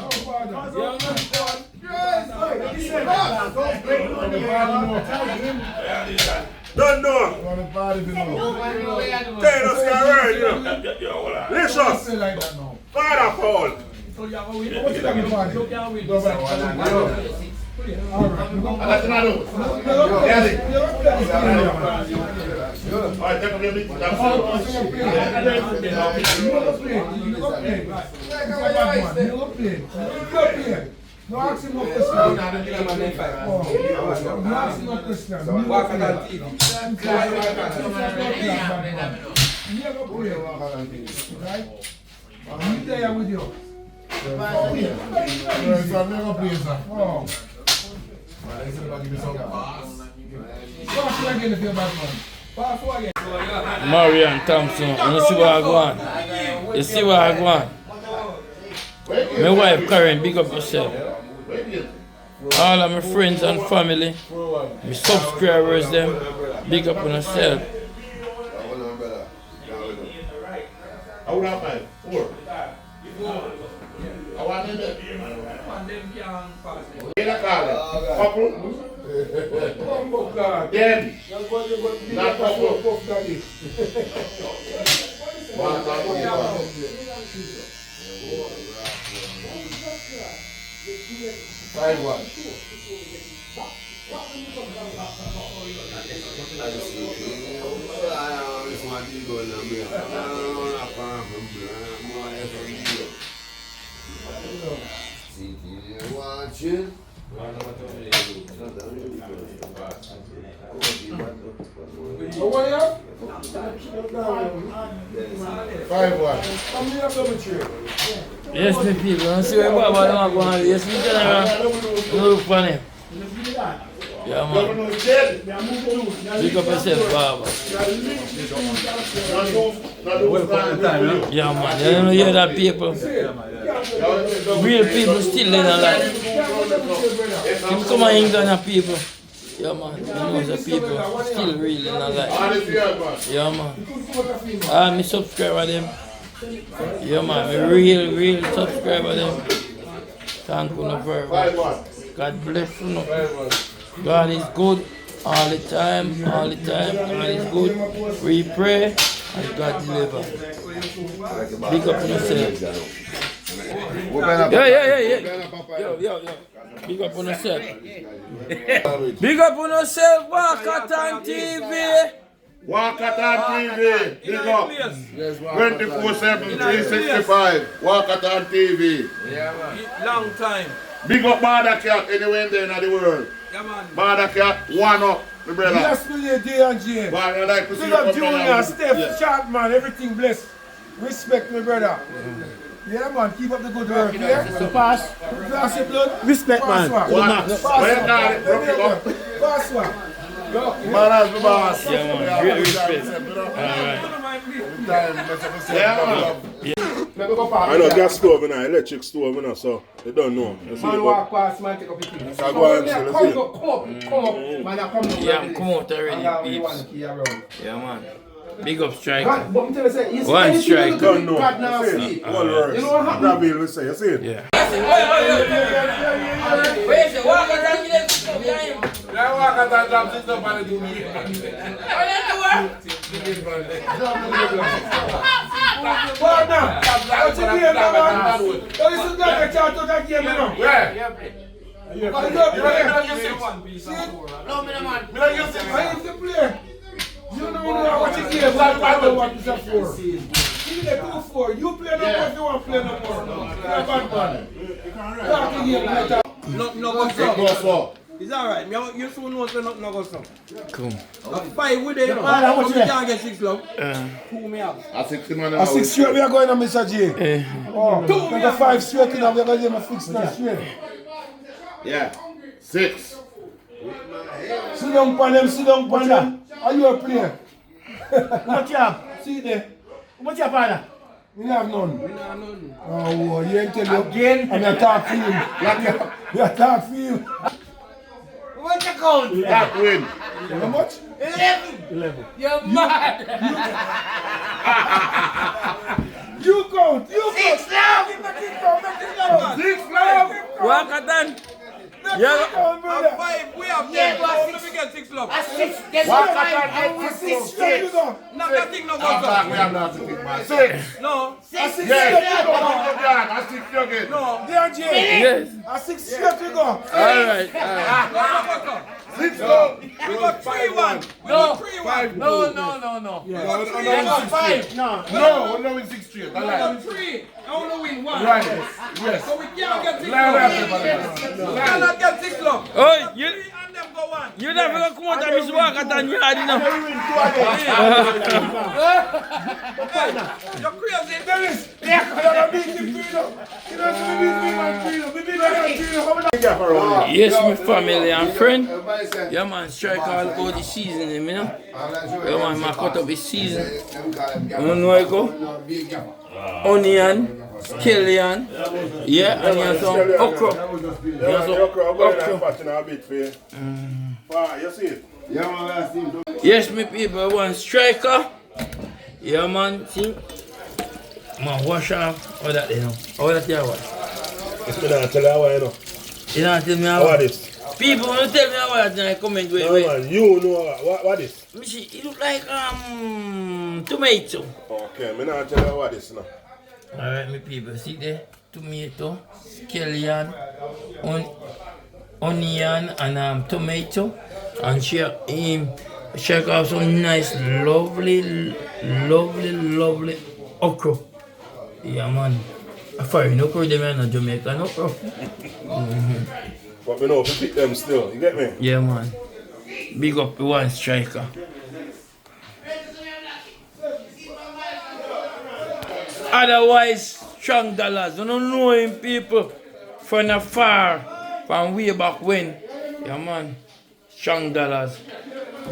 Don't know. Tell us your word, you know. Licious. Father Paul. No, ask him no question. No, ask him no question. Waakaton TV. Never play. Right? I'm there with you. Marian Thompson, you see what I want? You see what I want? My wife Karen, big up yourself. All of my friends and family, my subscribers them, big up on yourself. I would have five. 4. I want them there. In a car. Couple. Then. Not couple. 1, 5, 1. Yes, my people, I see what Baba don't go on. Yes, me general. Look for him. Yeah, man. Pick up yourself, Baba. Yeah, man. You don't hear that, people. Real people still in our life. Him come and England and people. Yeah, man. You know the people still real in our life. Yeah, man. Me subscriber them. Yeah, man. Me real subscriber them. Thank you very much. God bless you. God is good all the time. God is good. We pray and God deliver. Big up on yourself. Yeah. Yo. Big up on yourself. Big up on yourself, Waakaton TV. Waakaton TV. Big up. 24/7, 365. Waakaton TV. Yeah, man. Long time. Big up Barbershop anywhere in there in the world. Yeah, man. Barbershop, one up, my brother. Yes, Willie, D&J. But I like to see Big up you Junior, Steph, Yes. Sharp, man, everything blessed. Respect, my brother. Yeah, man, keep up the good work, yeah? Pass. Pass your blood. Respect, man. Pass one. Pass one. Man has the boss. Yeah, man. Great respect. Yeah, man. I know gas stove and electric stove, you know, so they don't know. Man walk past, man take up the thing. So go on, so let's see. Come up. Man, I come down. Yeah, come out already, peeps. Yeah, man. Big up striker. One strike. Don't know. One word. You know what happened? That will say, you see it? Yeah. You don't know what you give, what is that for? You get 2-4. You play no more if you want to play no more. You're a bad man. Nothing no go so. It's alright. You soon know so nothing no go so. Come. 5 with it. How much you can't get 6 love? 2 me up. I 6 man. A 6 straight, we are going on, Mr. J. Oh, 2 me the up. 5 straight, and we are going to fix that straight. Yeah. 6. Sit down, pan them. Are you a player? What you have? See there. What you have, father? We have none. Oh, you ain't tell you. Again? And you talk for him. You talk for him. What's the count? That win. How much? 11. You're mad. You count. 6 love. 6 love. Waakaton. Yeah. 5 we have 10. How do we get 6 love? A 6. Get 5. A 6 straight, you go. Not that thing no go We so. have not to pick man. 6. No. 6 Yes. I 6 you again. No. D&J. Yes. A 6 straight, you go. Alright. 6 go. We got 3-1. No. 3-1. No. We got 5. No, no win 6 straight. We got 3. I want to win 1. Right. Yes. So we can't get 6 Line love. up, We cannot get 6 love. Oh, you. 3 and them go You never gonna come out of Miss Waakaton yard, you know. You're crazy. Yes, my family and friend. Yeah, man, strike all about the season, you know. Yeah, man, I cut up the season. You know I go? Onion, scallion, yeah, and you have some okra. You have some okra. Yes, my people, one striker. Yeah, man, see? Man, wash off all that, you know. All that you wash. It's not tell you how you know. You don't tell me How how. this? People don't tell me how I comment with. No, man, you know what this? It look like tomato. Okay, me not tell you what this now. Alright, my people, see there? Tomato, scallion, onion, and tomato. And shake off some nice, lovely okra. Yeah, man. I find okra, them are not Jamaican okra. But we know if we pick them still, you get me? Yeah, man. Big up the one striker. Otherwise, strong dollars. You don't know him, people from afar, from way back when. Yeah, man. Strong dollars.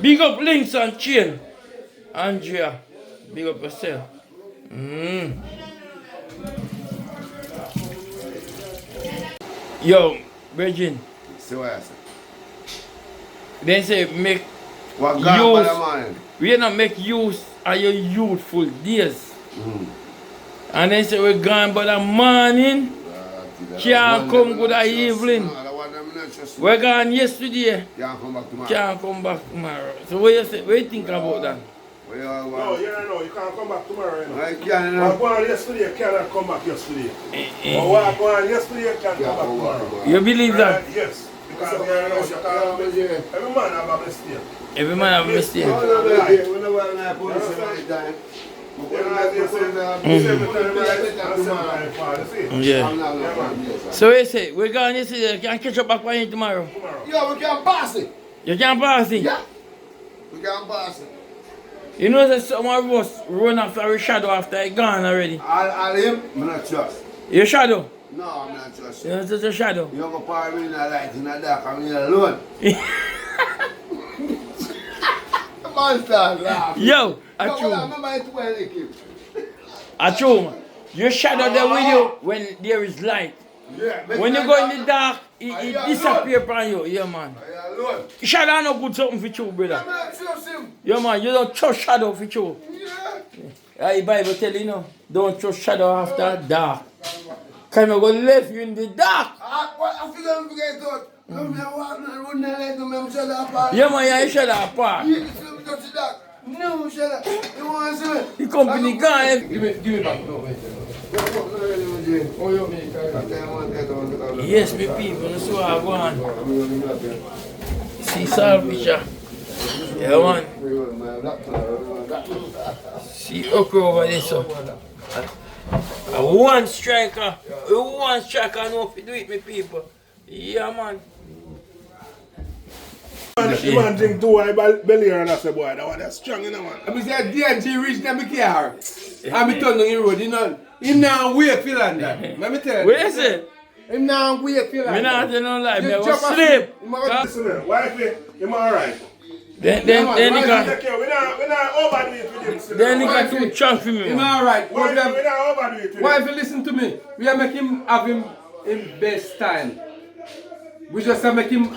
Big up Links and Chain. Andrea. Big up yourself. Yo, Virgin. See what I say? They say make What use. man? We not make use of your youthful days. And they say we're gone by the morning. Can't come good the evening. We're gone yesterday. Can't come back tomorrow. Can't come back tomorrow. So what you say? What you think about that? No, you can't come back tomorrow, you know. I can't, you What going on yesterday cannot come back yesterday. But what going on yesterday can't come back tomorrow. You believe that? Yes. Because you know, every man have a mistake. Every man have a mistake. Yeah. So you say we're going yesterday. Can catch up back by you tomorrow. Yeah, we can pass it. You can't pass it. Yeah. We can pass it. You know that some of us run after our shadow after I gone already. All him, I'm not trust. Your shadow? No, I'm not trust. You know that's a shadow. You go power me in the light, in the dark, I'm here alone. Monster laugh. Yo, I true. You shadow there with you when there is light. Yeah, When you go in the dark, it disappears from you. Yeah, man. alone. Shadow no good something for you, brother. I'm not trust him. Yeah, man. You don't trust shadow for you. Yeah. The Bible tell you, no, don't trust shadow after dark. Can you go left you in the dark? I feel I'm forget that. I'm shadow. Yeah, man. You shadow apart. You touch that. No, shadow. You want to see me? The company gone. Give me back. No, wait. Oh, you mean? Yes, me people. That's what I want. See salvage. Yeah, man. See okra over there, so. One striker. One striker know if you do it, me people. Yeah, man. The man drink 2 high belly and I say, boy, that one that's strong, you know, man. I say DNG reach them car. I'm turn on the road, you know. Him now wait for that. Let me tell you. What is it? Him now wait for that. Me not tell no lie. Me You go jump sleep. Listen, wifey, you're alright. Then We nigga, not overdo it with him. then nigga too chunk for me, Him man. alright. We not overdo it with Why him. if you listen to me? We are making him have him in best time. We just are make him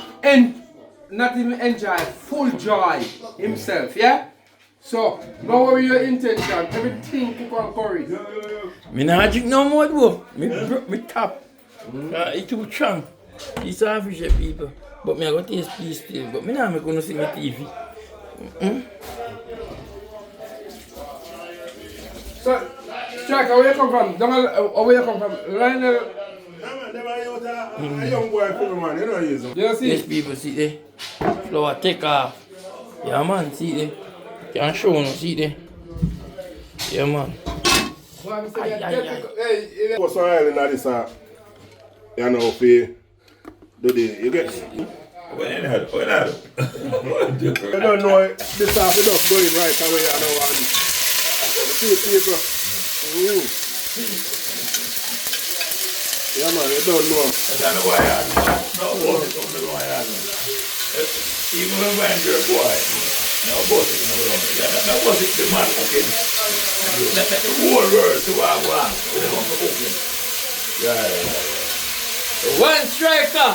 not even enjoy, full joy himself, yeah? So, don't worry your intention, everything keep on courage. Me not drink no more, bro. Me tap. It too chunk. It's official people. But me I go taste peace still. But me not gonna see my TV. So, Striker, where you come from? Where you come from? Lionel, Them are a young boy for me, man. You know he is. you see? Yes, people, see there. Flower take off. Yeah, man, see there. Can't show no, see there. Yeah, man. What's so early in this, you know, for do the, you get You don't know this half the duck going right away, you know, and the two people. Yeah, man, you don't know. I don't know why I no boss it on the why I even when I'm your boy, no boss it, no boss it, the man cooking. Let the whole world to our one with the one cooking. Yeah. One striker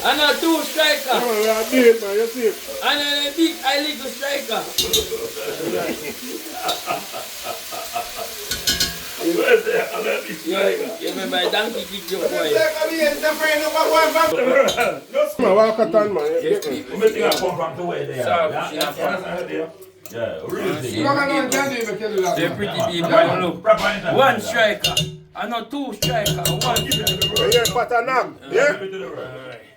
and a two striker. Come on, we are big, man, you see. And then a big little striker. You remember my donkey kick your boy. Waakaton, man. Yes, You may think I come from the way there. Yeah, really. They're pretty people. Look. One striker. And not two striker. One striker. You hear pattern now? Yeah?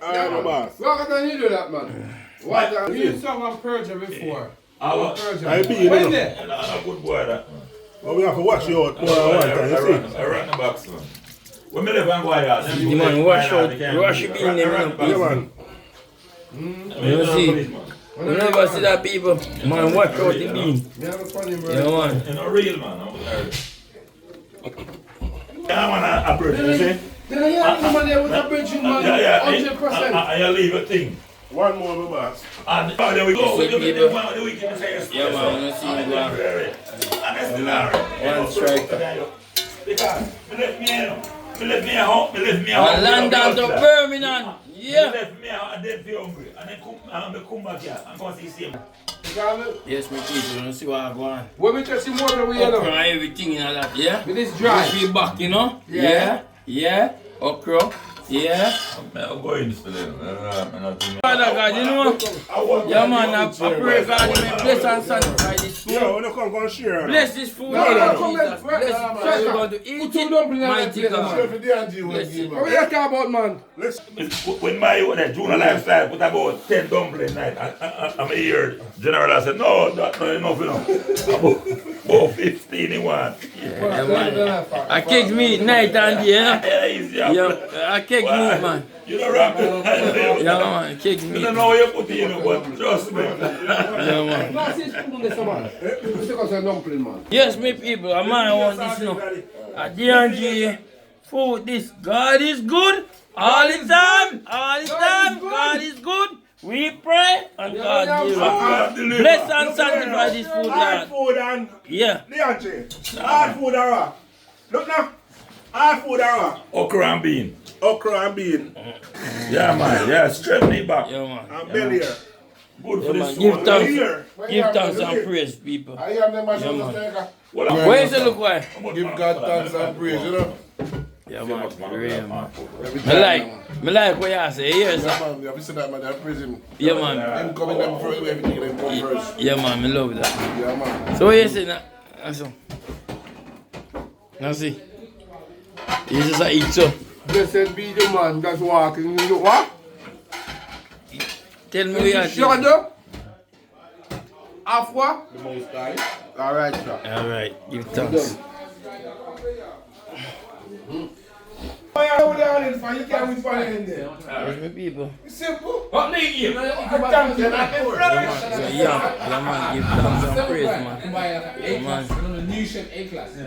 Alright, no boss. Waakaton, you do that, man. Waakaton, we used to have a Persia before. I be, you know. I'm a good boy, that man. But we have to wash you out more than one time, you see? I run the box, man. When me live and go out, The man wash it in them. Yeah, man. You see? You never see that people. Man wash out the bean. Yeah, man. You know, real man. I want to approach you, see? Then you have someone there with a bridging, man. Yeah, 100%. and you leave a thing. One more, my boss. And there we go. See, people. The weekend say Yeah, man. You see me go. One striker. Because me left me at home. And land down to Birmingham. Me Yeah. left me and then feel hungry. And then come back here and go see him. Yes, me people. You see what I go on. When we touch the motorway, you Okra know. and everything and all that. Yeah. It is dry. Be back, you know? Yeah. Yeah. Okra. Yeah. I'm going to them. Father God, you know? Yeah, man, I pray God, you may bless and sanctify this food. Yo, when you come share. Bless this food, No, Lord come Jesus. back. Bless it. Bless it. God to eat it, mighty God. Bless it. What are you talking about, man? When my junior lifestyle put about 10 dumplings night, I'm here. General said, no, that's not enough, you know. About 15 in one. Yeah, man. I cake meat night and day, Yeah, easy. yeah. I cake meat, man. You know, rap. Yeah, man. Cake You meat. don't know what you put in, but trust me. Yeah, man. No, see, spoon this, man. You take us a dumpling, man. Yes, me people, a man want this now. A D&G food, this. God is good all the time. All the time. God is good. We pray and God give us. Bless and sanctify this food, Hard Lord. food and Yeah. Leonche. Hard food and raw. Look now. Hard food and raw. Okra and bean. Okra and bean. Yeah, man. Yeah, straighten me back. Yeah, man. And belly here. Good Yeah, for man. this Give soul. thanks. Here. Give thanks and praise, people. I am the man. Well, Where is it look like? Give God thanks and praise, you know. Yeah, man. Real, man. Me like what you say. Yes, sir. Man, you have to say that, man. I praise him. Yeah, man. Him coming them first, everything them come first. Yeah, man. Me love that. Yeah, man. So what you say now? Now see. You just a eat so. Blessed be the man that's walking in the what? Tell me what you Shut think. up. Half what? The most high. Alright, sir. Alright, give thanks. You can't win for in there. Yes, my people. It's simple. what make you? So yeah, man, give thanks and praise, man. Yeah, man.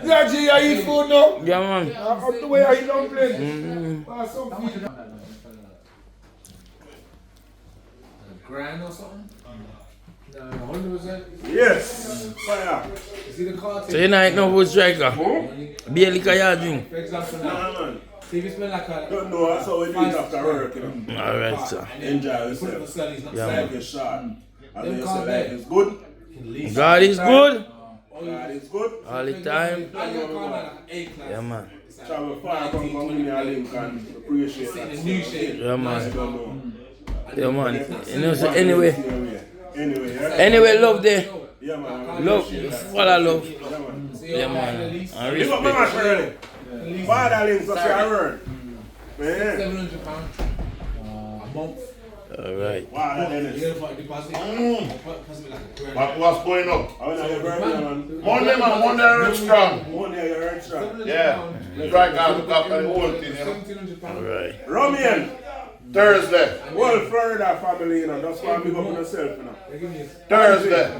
Yeah, G, I eat food now. Yeah, man. Up the way I eat dumpling. Grand or something? No, 100%. Yes. Fire. You see the car? So you know it no food striker. Beer liquor you drink. For example, now, Nah, man. see if you smell like a. Don't know, that's how we do it after work, you know. Alright, sir. Enjoy Put it yourself. for sale, it's not Yeah, selling. Take a shot. And then Them you can't say, like, bear. it's good. God is good God is good. all the time. I got a car like an A-class. Yeah, man. Travel far, come give me a link and appreciate that. The new shape. Yeah, I man. don't know. Yeah, man. You know, so anyway. Anyway, yeah? Anyway, love there. Yeah, man. Love. Follow love. Yeah, man. Yeah, man. And Give up my man respect. for early. Father links, that's your word. Man. £700 a month. Alright. Wow, that You is. get it for a deposit. Deposit me like a grand. But what's going up? I want to have Birmingham, man. Monday, man, Monday rich strong. One day you're extra. Yeah. Try to look after the whole thing, you know. £1,700. Alright. Romian. Thursday. Well, Florida family, you know, that's why I'm big up on yourself, you know. Thursday.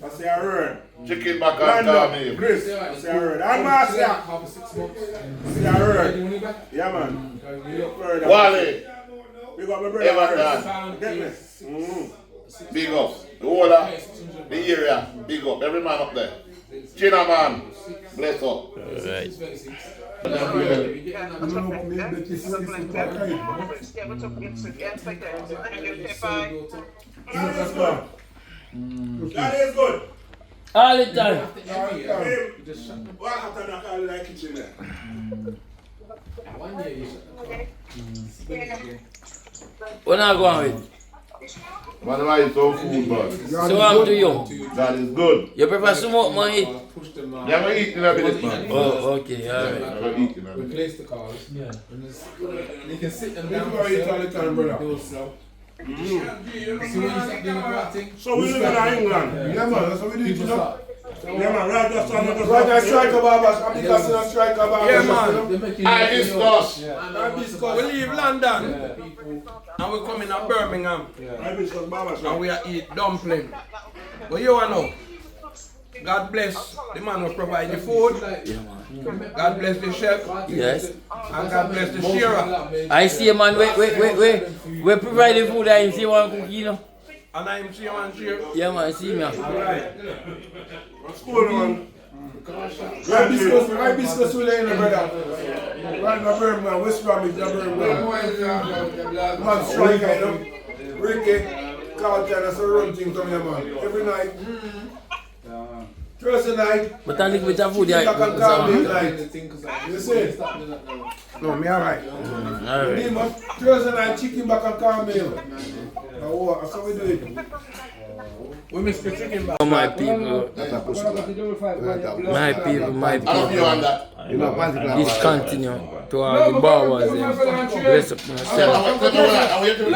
I say I heard. Chicken back and carne. Chris, I say I heard. And Marcia. I say I heard. Yeah, man. Florida. Wally. Big up my brother. Everton. Get me. Big up. The whole of the area. Big up. Every man up there. China man. Bless up. Alright. That is good. All the time. Waakaton I like kitchen there. What are you going with? Man, why you so food, bud? So I'm to you. That is good. You prefer smoke man eat? Yeah, I'm eating a bit, man. Oh, okay, alright. I'm eating a bit. Replace the cars. Yeah. And just, you can sit and That's why you tell the time, brother. See when you start doing that thing? So we live in England. Yeah, man, that's what we do. People start. Yeah, man, right now, striker barbers. I'm because you're striker barbers. Yeah, man. I discuss. I discuss. We leave London and we come in to Birmingham I discuss barbers. and we are eat dumpling. But you know, God bless the man who provide the food. God bless the chef. Yes. And God bless the shearer. I see a man, wait. We provide the food and see one cook, you know. And I'm shearer and shearer. Yeah, man, see me. What's cool, man? Right biscuits with you, brother. Right now, Birmingham, West Bromwich, Birmingham. Man, striker, you know. Ricky, Carlton, that's a run thing come here, man. Every night. Thursday night. But I think with the food, Back and call me yeah. night. You see? No, me alright. Alright. Thursday night, chicken back and caramel. That's how we do it. We miss the chicken back. My people, I don't feel on that. this continue to all the barbers. Bless up myself.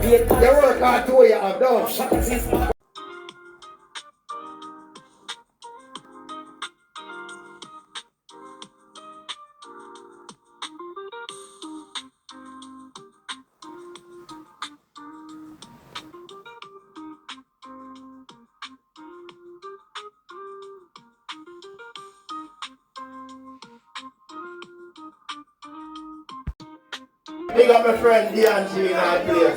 You work hard too, you have done. Big up my friend D'Angelo in our place.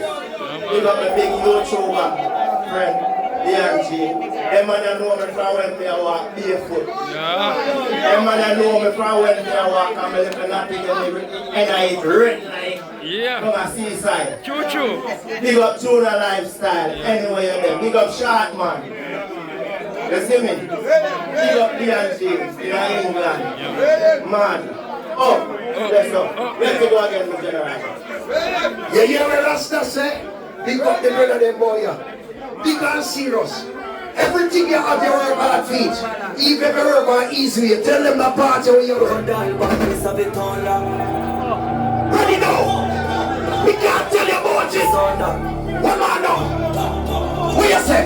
Big up my big YouTuber friend. DNG. Them man you know me from when me a walk barefoot. Them man you know me from when me a walk and me look at nothing and I eat red like from a seaside. Choo-choo. Big up Tuna Lifestyle, anyway you're there. Big up Short Man. You see me? Big up DNG in England. Man. Oh, let's go. Let's go again, Mr. General. You hear what Rasta say? Big up the brother them boy. Big and serious. Everything you have your work hard feet. Even if you work on easy, you tell them the party when you work. Ready now? We can't tell you about it. What man now? What you say?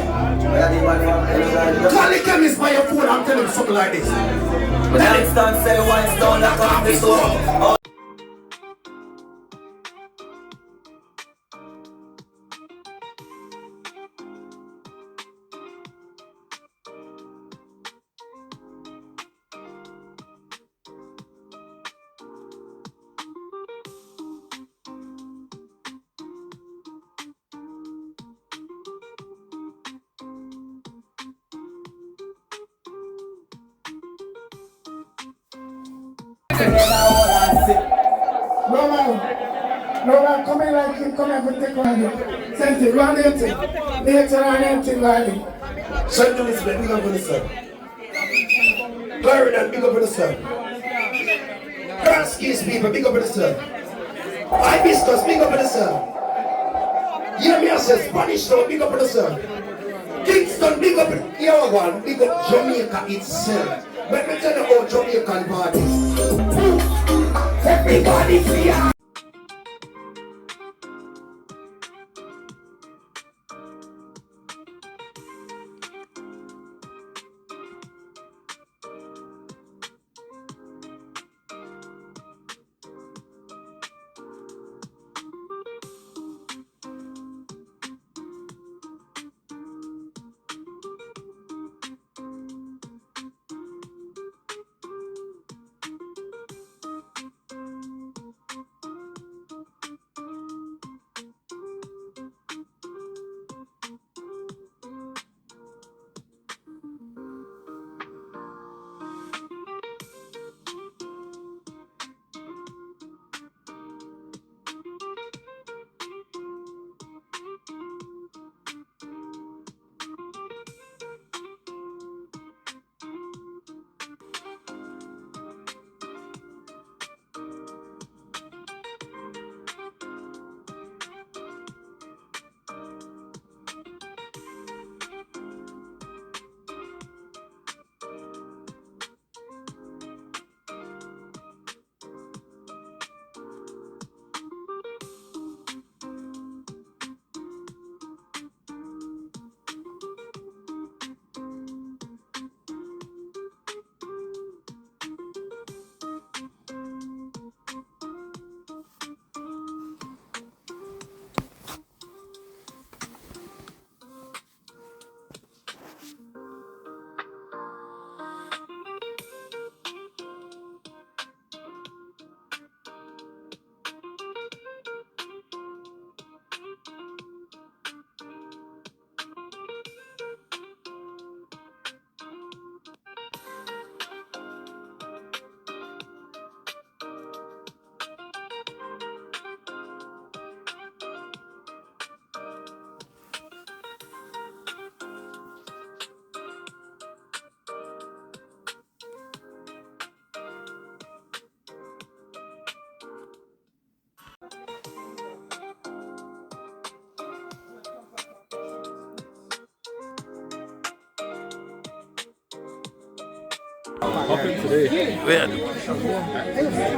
Call the chemist by your phone and tell him something like this. Tell him. Say why it's down like coffee store. No man, come in like him, come here for take one of it. Send it, run empty. Later on empty like him. St. Elizabeth, big up on the sun. Clarendon, big up on the sun. Grass people, big up on the sun. Hibiscus, big up on the sun. Hear me, I say Spanish Town, big up on the sun. Kingston, big up, here one, big up Jamaica itself. Let me tell you about Jamaican parties. Everybody fear.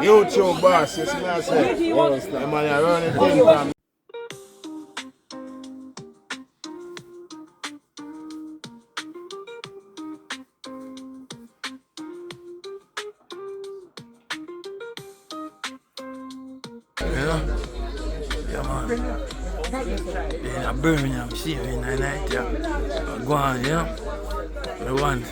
YouTube boss, you see what I say? The man are running things from Yeah, man. In Birmingham, see me in the night, yeah. Go on, you know. The one.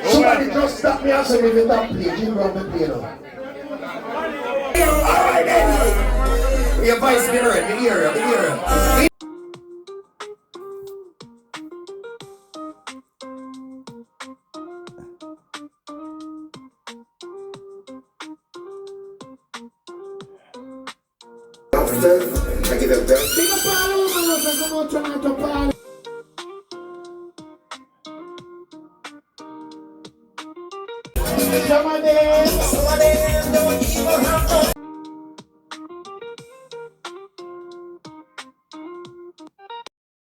Somebody just stop me and say me with that play. Jim Brown the play now. Alright then. Your voice be heard, be hear him. I give it back. Big up all over, come on, try to party. Some of them don't even have no